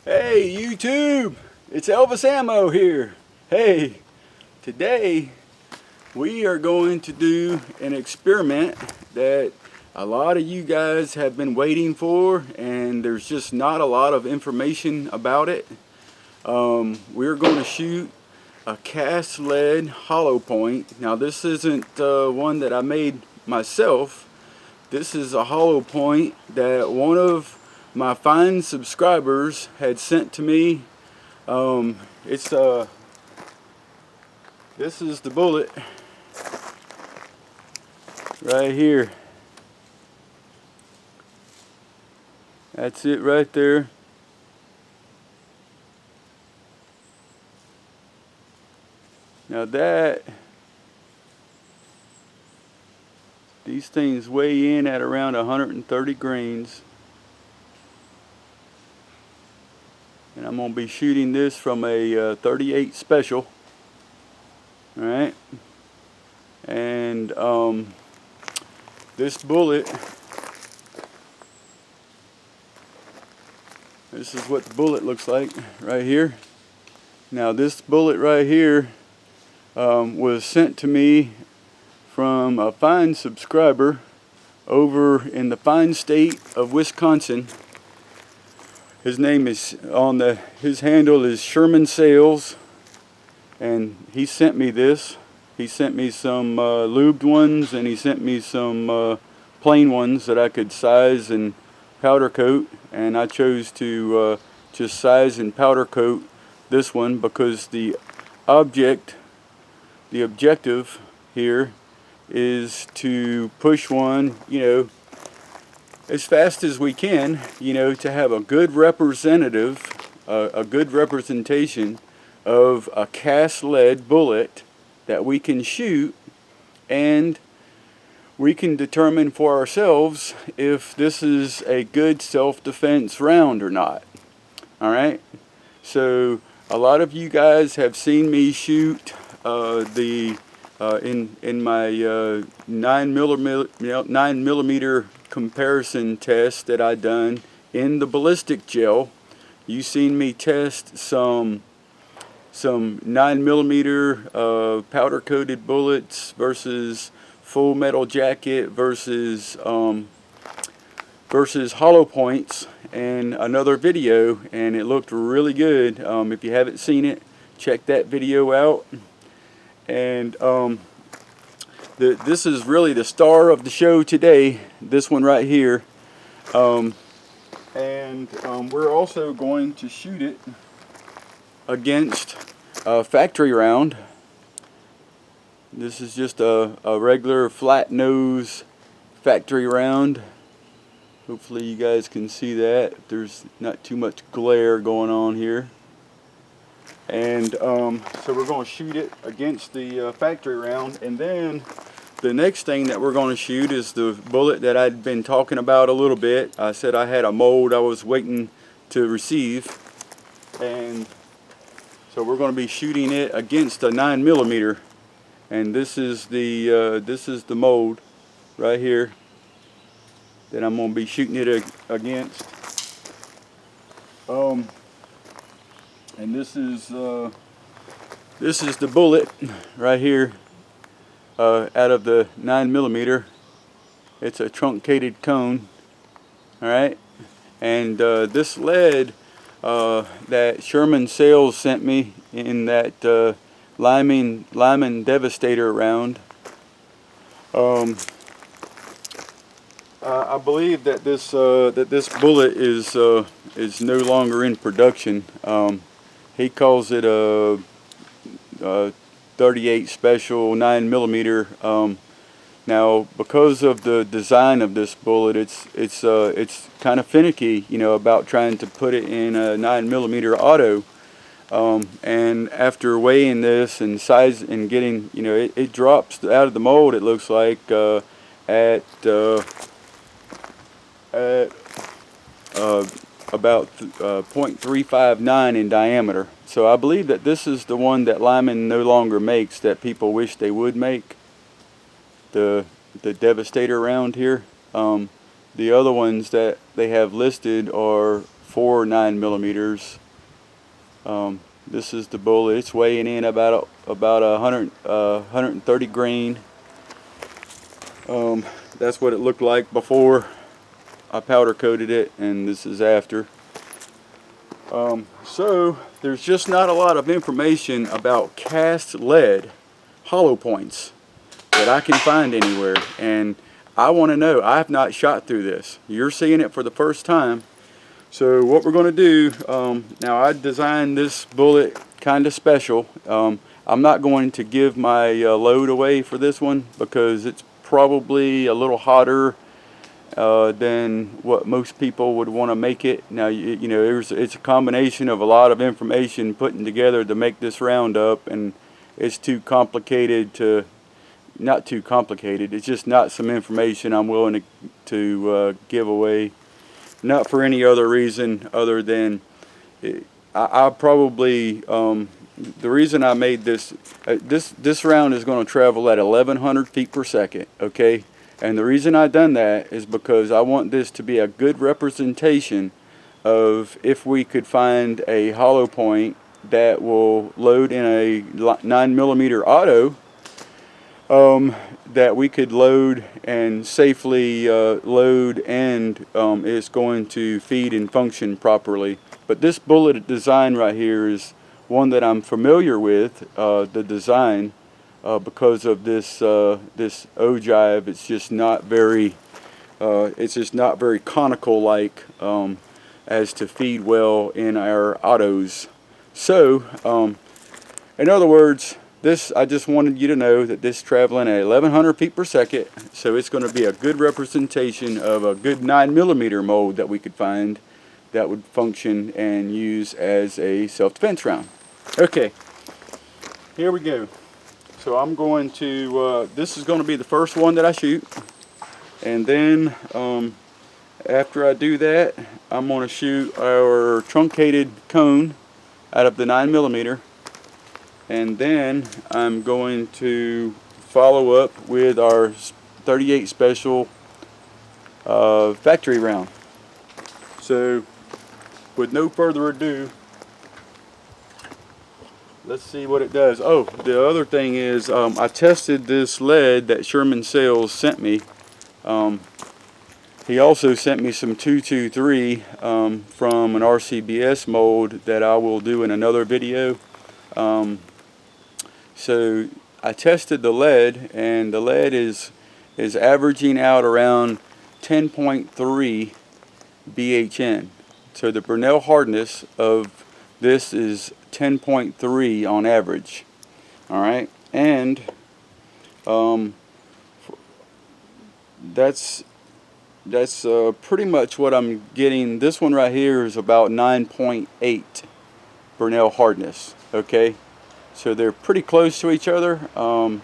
Hey YouTube, it's Elvis Ammo here. Hey, today we are going to do an experiment that a lot of you guys have been waiting for, and there's just not a lot of information about it. We're going to shoot a cast lead hollow point. Now this isn't one that I made myself. This is a hollow point that one of my fine subscribers had sent to me. This is the bullet right here. That's it right there. Now these things weigh in at around 130 grains. And I'm going to be shooting this from a 38 special. Alright. And this bullet, this is what the bullet looks like right here. Now this bullet right here was sent to me from a fine subscriber over in the fine state of Wisconsin. His name is his handle is Sherman Sales, and he sent me this. He sent me some lubed ones, and he sent me some plain ones that I could size and powder coat, and I chose to just size and powder coat this one because the objective here is to push one, as fast as we can, to have a good representative, a good representation of a cast lead bullet that we can shoot, and we can determine for ourselves if this is a good self-defense round or not. Alright, so a lot of you guys have seen me shoot in my 9 millimeter comparison test that I done in the Ballistic Gel. You seen me test some 9 millimeter powder coated bullets versus full metal jacket versus hollow points in another video, and it looked really good. If you haven't seen it, check that video out. And this is really the star of the show today, this one right here. We're also going to shoot it against a factory round. This is just a regular flat nose factory round. Hopefully you guys can see that. There's not too much glare going on here. And so we're going to shoot it against the factory round, and then the next thing that we're going to shoot is the bullet that I'd been talking about a little bit. I said I had a mold I was waiting to receive, and so we're going to be shooting it against a 9 millimeter, and this is the mold right here that I'm going to be shooting it against. And this is the bullet right here out of the 9 millimeter. It's a truncated cone. Alright, and this lead that Sherman Sales sent me in that Lyman Devastator round, I believe that this bullet is no longer in production. He calls it a 38 special 9 millimeter. Now, because of the design of this bullet, it's kind of finicky, about trying to put it in a 9 millimeter auto. And after weighing this and size and getting, it drops out of the mold. It looks like at about 0.359 in diameter. So I believe that this is the one that Lyman no longer makes, that people wish they would make, the Devastator round here. The other ones that they have listed are for 9mm. This is the bullet. It's weighing in about 130 grain. That's what it looked like before I powder coated it, and this is after. So there's just not a lot of information about cast lead hollow points that I can find anywhere, and I want to know. I have not shot through this. You're seeing it for the first time. So what we're going to do, now I designed this bullet kind of special. I'm not going to give my load away for this one because it's probably a little hotter than what most people would want to make it. Now, you know, it's a combination of a lot of information putting together to make this round up, and it's too complicated to, not too complicated, it's just not some information I'm willing to give away. Not for any other reason other than I probably, the reason I made this, this round is going to travel at 1100 feet per second, okay? And the reason I done that is because I want this to be a good representation of if we could find a hollow point that will load in a 9mm auto, that we could load and safely load, and it's going to feed and function properly. But this bullet design right here is one that I'm familiar with, the design, because of this this ogive. It's just not very conical like, as to feed well in our autos. So in other words, this, I just wanted you to know that this is traveling at 1100 feet per second, so it's going to be a good representation of a good 9mm mold that we could find that would function and use as a self-defense round. Okay, here we go. So I'm going to, this is going to be the first one that I shoot, and then after I do that, I'm going to shoot our truncated cone out of the 9mm. And then I'm going to follow up with our 38 special factory round. So with no further ado, let's see what it does. Oh, the other thing is, I tested this lead that Sherman Sales sent me. He also sent me some 223 from an RCBS mold that I will do in another video. So I tested the lead, and the lead is averaging out around 10.3 BHN. So the Burnell hardness of this is 10.3 on average. All right, and that's pretty much what I'm getting. This one right here is about 9.8 Burnell hardness. Okay. So they're pretty close to each other, and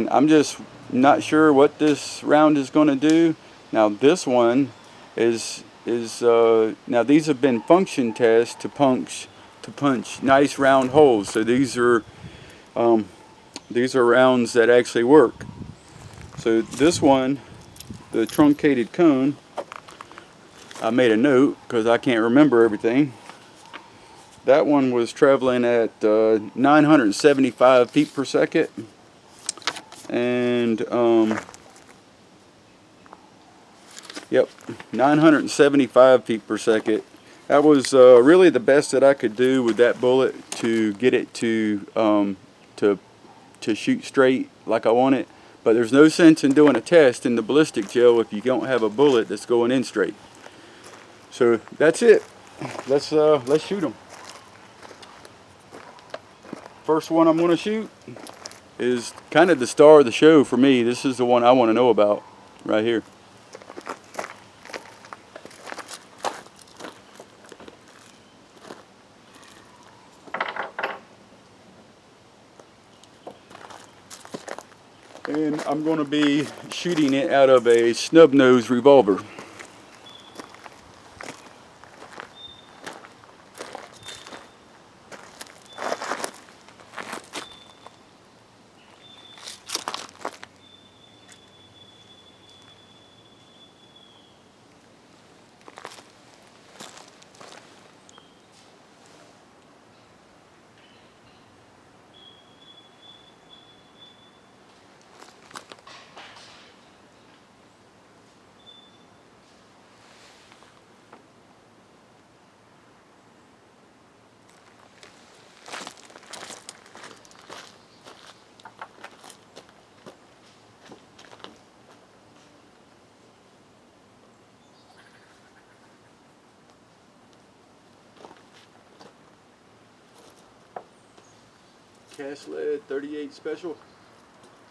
I'm just not sure what this round is going to do. Now this one is now these have been function tests to punch nice round holes. So these are rounds that actually work. So this one, the truncated cone, I made a note because I can't remember everything. That one was traveling at 975 feet per second, and yep, 975 feet per second. That was really the best that I could do with that bullet to get it to shoot straight like I want it. But there's no sense in doing a test in the ballistic gel if you don't have a bullet that's going in straight. So that's it. Let's shoot them. First one I'm going to shoot is kind of the star of the show for me. This is the one I want to know about right here. And I'm going to be shooting it out of a snub nose revolver. cast lead 38 special,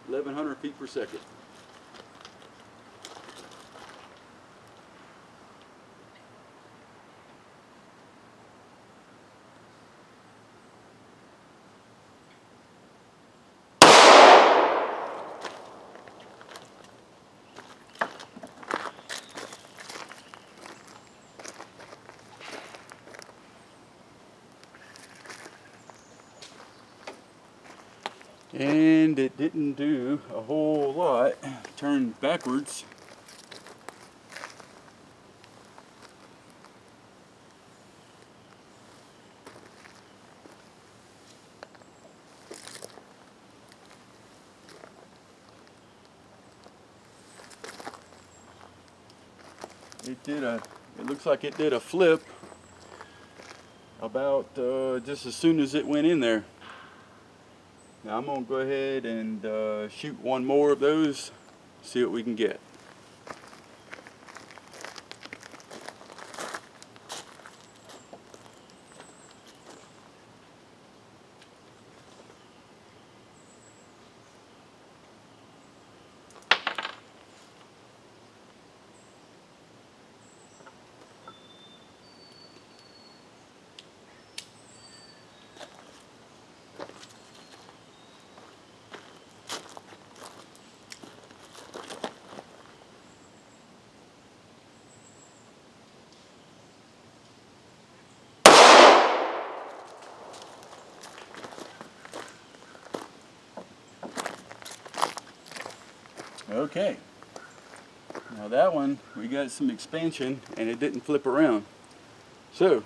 1100 feet per second. And it didn't do a whole lot. Turned backwards. It looks like it did a flip about just as soon as it went in there. Now I'm going to go ahead and shoot one more of those, see what we can get. Okay, now that one we got some expansion and it didn't flip around. So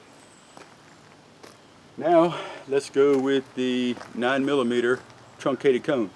now let's go with the 9mm truncated cone.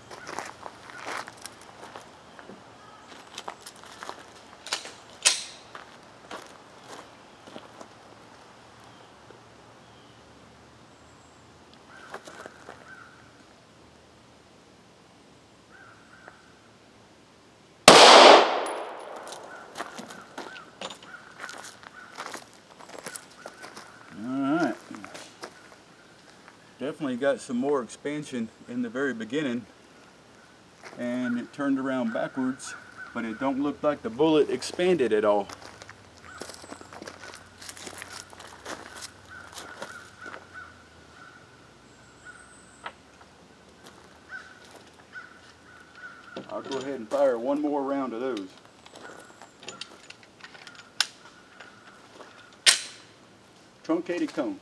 Definitely got some more expansion in the very beginning, and it turned around backwards, but it don't look like the bullet expanded at all. I'll go ahead and fire one more round of those. Truncated cone.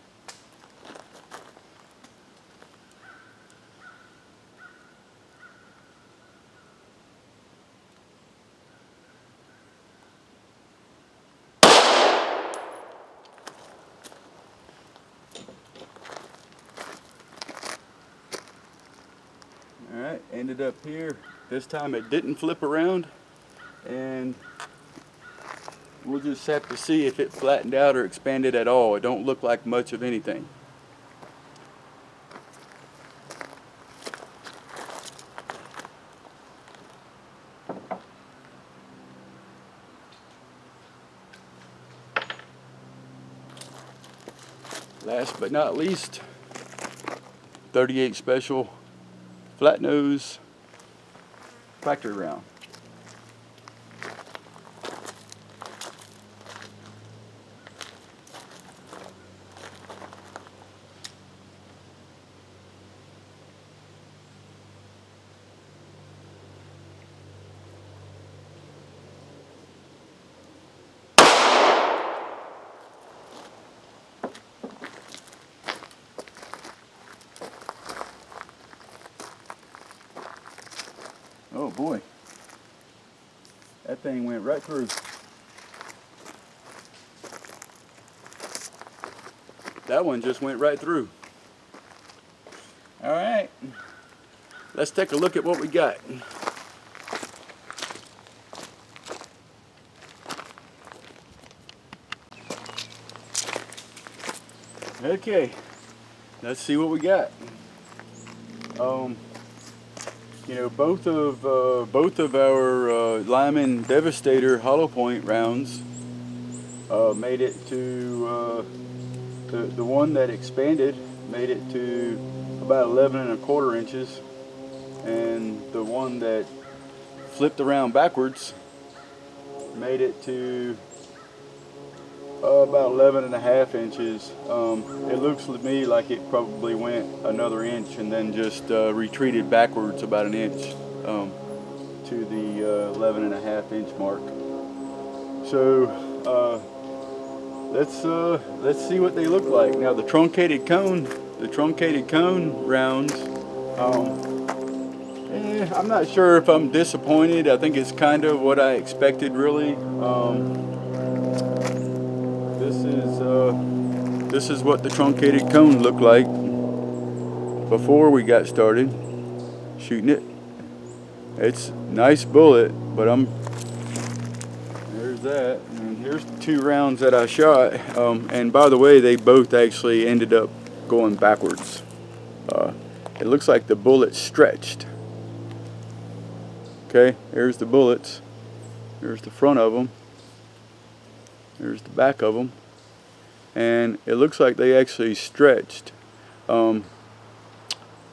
Alright, ended up here. This time it didn't flip around, and we'll just have to see if it flattened out or expanded at all. It don't look like much of anything. Last but not least, 38 special flat nose factory round. Oh boy, that thing went right through. That one just went right through. All right, let's take a look at what we got. Okay, let's see what we got. You know, both of our Lyman Devastator hollow point rounds made it to the one that expanded made it to about 11 1/4 inches, and the one that flipped around backwards made it to about 11 1/2 inches. It looks to me like it probably went another inch and then just retreated backwards about an inch to the 11 1/2 inch mark. So let's see what they look like. Now the truncated cone rounds. I'm not sure if I'm disappointed. I think it's kind of what I expected, really. This is what the truncated cone looked like before we got started shooting it. It's a nice bullet, but there's that. And here's the 2 rounds that I shot. And by the way, they both actually ended up going backwards. It looks like the bullet stretched. Okay, there's the bullets. There's the front of them. There's the back of them. And it looks like they actually stretched,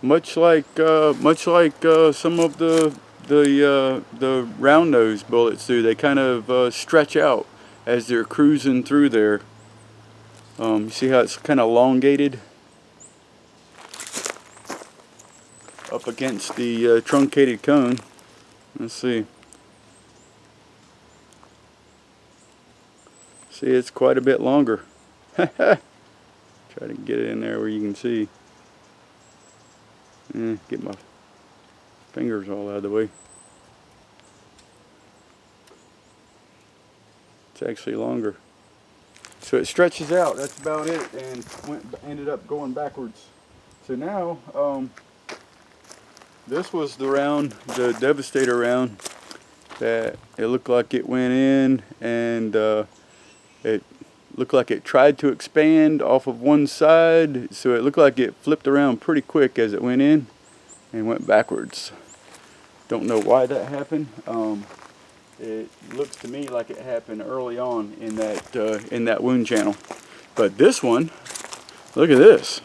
much like some of the round nose bullets do. They kind of stretch out as they're cruising through there. You see how it's kind of elongated up against the truncated cone. Let's see. See, it's quite a bit longer. Try to get it in there where you can see. Get my fingers all out of the way. It's actually longer. So it stretches out. That's about it, and ended up going backwards. So now, this was the round, the Devastator round, that it looked like it went in, and it looked like it tried to expand off of one side, so it looked like it flipped around pretty quick as it went in and went backwards. Don't know why that happened. It looks to me like it happened early on in that wound channel. But this one, look at this.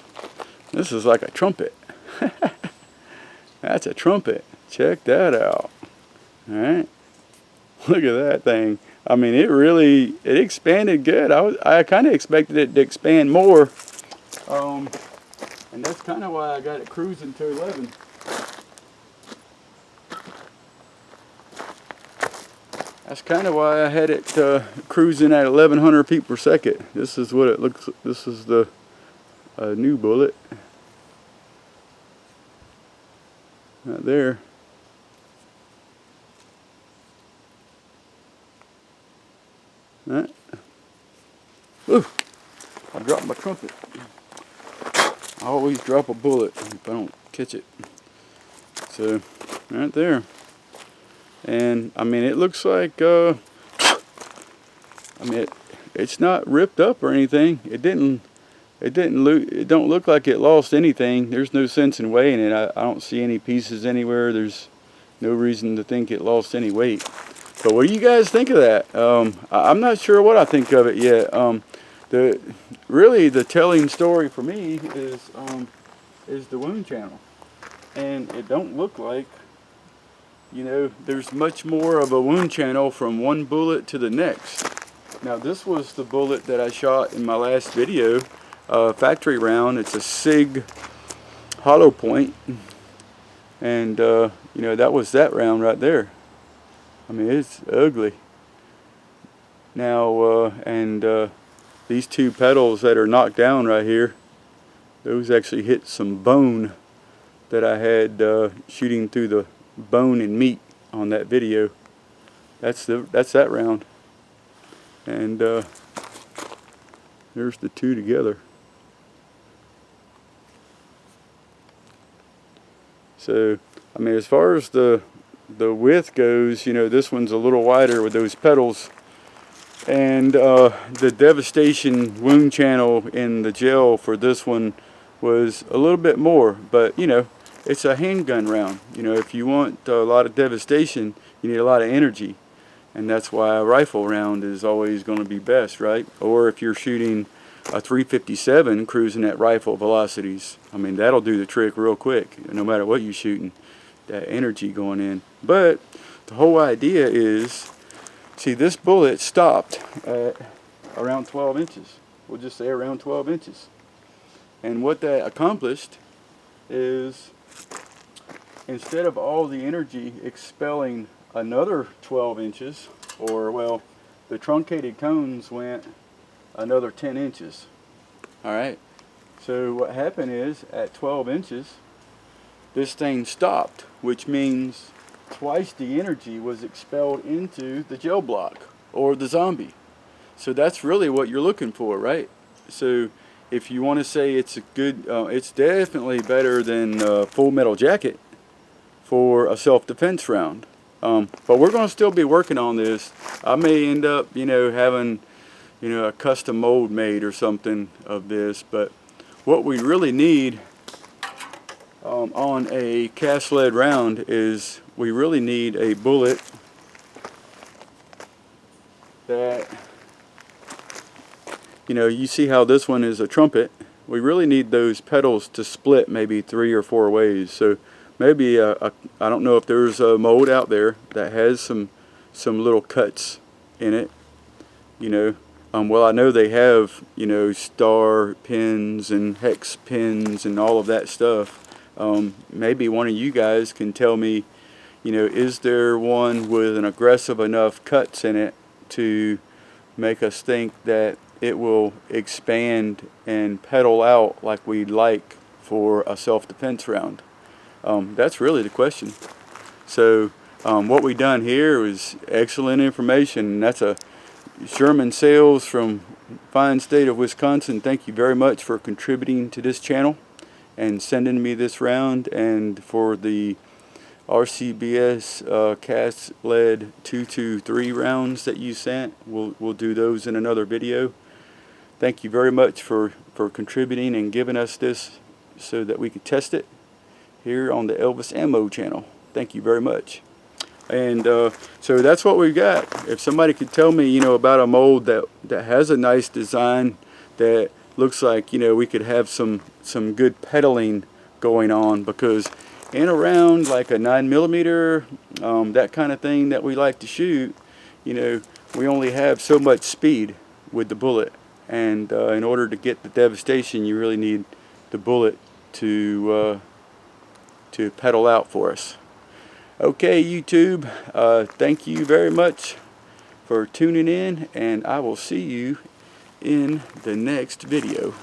This is like a trumpet. That's a trumpet. Check that out. All right. Look at that thing. I mean, it expanded good. I kind of expected it to expand more, and that's kind of why I got it cruising to 11. That's kind of why I had it cruising at 1100 feet per second. This is what it looks. This is the new bullet right there. Right. Ooh, I dropped my trumpet. I always drop a bullet if I don't catch it. So, right there. And I mean, it looks like I mean, it's not ripped up or anything. It don't look like it lost anything. There's no sense in weighing it. I don't see any pieces anywhere. There's no reason to think it lost any weight. But what do you guys think of that? I'm not sure what I think of it yet. Really the telling story for me is the wound channel, and it don't look like, you know, there's much more of a wound channel from one bullet to the next. Now this was the bullet that I shot in my last video, factory round. It's a SIG hollow point, and you know, that was that round right there. I mean, it's ugly. Now, these 2 petals that are knocked down right here, those actually hit some bone that I had shooting through the bone and meat on that video. That's that round. And there's the 2 together. So, I mean, as far as the width goes, you know, this one's a little wider with those petals, and the devastation wound channel in the gel for this one was a little bit more, but you know, it's a handgun round. You know, if you want a lot of devastation, you need a lot of energy, and that's why a rifle round is always going to be best, right? Or if you're shooting a 357 cruising at rifle velocities. I mean, that'll do the trick real quick, no matter what you're shooting, that energy going in. But the whole idea is, see, this bullet stopped at around 12 inches. We'll just say around 12 inches. And what that accomplished is, instead of all the energy expelling another 12 inches, or, well, the truncated cones went another 10 inches. Alright, so what happened is, at 12 inches, this thing stopped, which means twice the energy was expelled into the gel block, or the zombie. So that's really what you're looking for, right? So if you want to say it's a good, it's definitely better than Full Metal Jacket for a self-defense round. But we're going to still be working on this. I may end up, having, a custom mold made or something of this. But what we really need on a cast lead round is we really need a bullet that, you see how this one is a trumpet. We really need those petals to split maybe 3 or 4 ways. So maybe I don't know if there's a mold out there that has some little cuts in it. Well, I know they have star pins and hex pins and all of that stuff. Maybe one of you guys can tell me, is there one with an aggressive enough cuts in it to make us think that it will expand and pedal out like we'd like for a self-defense round? That's really the question. So what we done here is excellent information. That's a Sherman Sales from fine state of Wisconsin. Thank you very much for contributing to this channel and sending me this round, and for the RCBS cast lead 223 rounds that you sent. We'll do those in another video. Thank you very much for contributing and giving us this so that we could test it here on the Elvis Ammo channel. Thank you very much. And so that's what we've got. If somebody could tell me, about a mold that has a nice design, that looks like, we could have some good pedaling going on, because in a round like a 9mm, that kind of thing that we like to shoot, we only have so much speed with the bullet. And in order to get the devastation, you really need the bullet to pedal out for us. Okay, YouTube, thank you very much for tuning in, and I will see you in the next video.